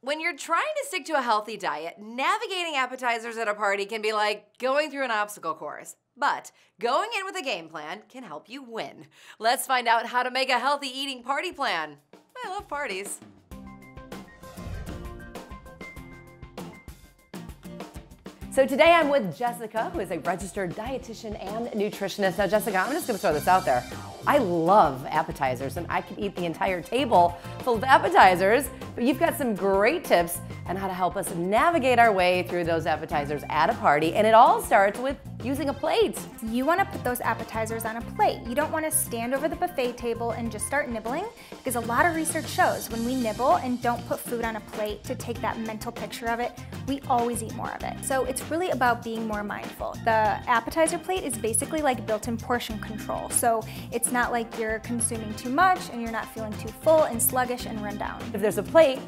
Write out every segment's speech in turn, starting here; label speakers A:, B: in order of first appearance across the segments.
A: When you're trying to stick to a healthy diet, navigating appetizers at a party can be like going through an obstacle course. But going in with a game plan can help you win. Let's find out how to make a healthy eating party plan. I love parties. So today I'm with Jessica, who is a registered dietitian and nutritionist. Now Jessica, I'm just gonna throw this out there. I love appetizers and I could eat the entire table full of appetizers, but you've got some great tips on how to help us navigate our way through those appetizers at a party, and it all starts with using a plate.
B: You want to put those appetizers on a plate. You don't want to stand over the buffet table and just start nibbling, because a lot of research shows when we nibble and don't put food on a plate to take that mental picture of it, we always eat more of it. So it's really about being more mindful. The appetizer plate is basically like built-in portion control. So it's not like you're consuming too much and you're not feeling too full and sluggish and run down.
A: If there's a plate,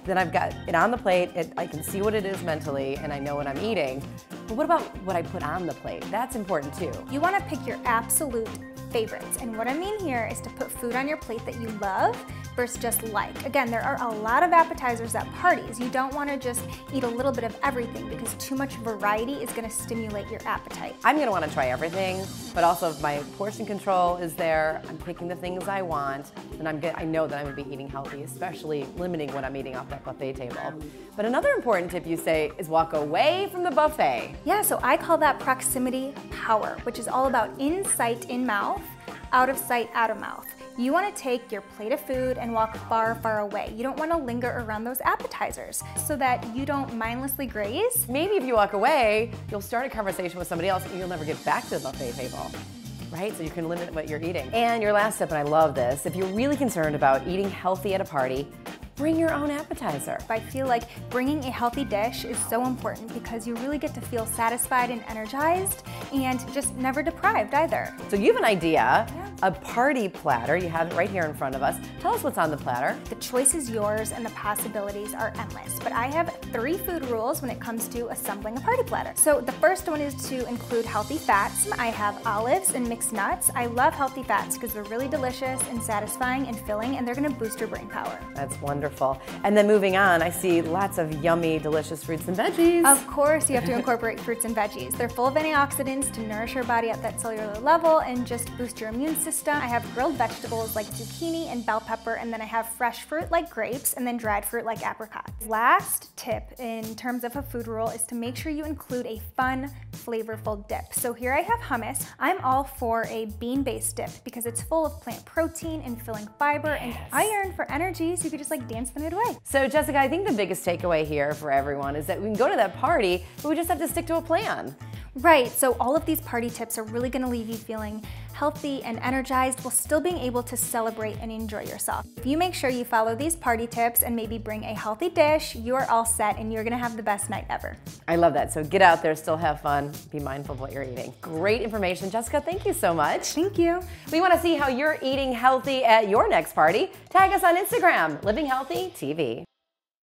A: then I've got it on the plate, I can see what it is mentally, and I know what I'm eating. But what about what I put on the plate? That's important too.
B: You want to pick your absolute favorites. And what I mean here is to put food on your plate that you love versus just like. Again, there are a lot of appetizers at parties. You don't want to just eat a little bit of everything because too much variety is going to stimulate your appetite.
A: I'm going to want to try everything, but also if my portion control is there, I'm picking the things I want, and I know that I'm going to be eating healthy, especially limiting what I'm eating off that buffet table. But another important tip you say is walk away from the buffet.
B: Yeah, so I call that proximity power, which is all about in sight, in mouth, out of sight, out of mouth. You want to take your plate of food and walk far, far away. You don't want to linger around those appetizers so that you don't mindlessly graze.
A: Maybe if you walk away, you'll start a conversation with somebody else and you'll never get back to the buffet table. Right? So you can limit what you're eating. And your last tip, and I love this, if you're really concerned about eating healthy at a party, bring your own appetizer.
B: I feel like bringing a healthy dish is so important because you really get to feel satisfied and energized and just never deprived either.
A: So you have an idea, a party platter. You have it right here in front of us. Tell us what's on the platter.
B: The choice is yours and the possibilities are endless, but I have 3 food rules when it comes to assembling a party platter. So the first one is to include healthy fats. I have olives and mixed nuts. I love healthy fats because they're really delicious and satisfying and filling, and they're gonna boost your brain power.
A: That's wonderful. And then moving on, I see lots of yummy, delicious fruits and veggies.
B: Of course, you have to incorporate fruits and veggies. They're full of antioxidants to nourish your body at that cellular level and just boost your immune system. I have grilled vegetables like zucchini and bell pepper, and then I have fresh fruit like grapes, and then dried fruit like apricots. Last tip in terms of a food rule is to make sure you include a fun, flavorful dip. So here I have hummus. I'm all for a bean-based dip because it's full of plant protein and filling fiber and iron for energy, so you could just like dance the mood away.
A: So Jessica, I think the biggest takeaway here for everyone is that we can go to that party, but we just have to stick to a plan.
B: Right, so all of these party tips are really gonna leave you feeling healthy and energized while still being able to celebrate and enjoy yourself. If you make sure you follow these party tips and maybe bring a healthy dish, you are all set and you're gonna have the best night ever.
A: I love that. So get out there, still have fun, be mindful of what you're eating. Great information. Jessica, thank you so much.
B: Thank you.
A: We wanna see how you're eating healthy at your next party. Tag us on Instagram, Living Healthy TV.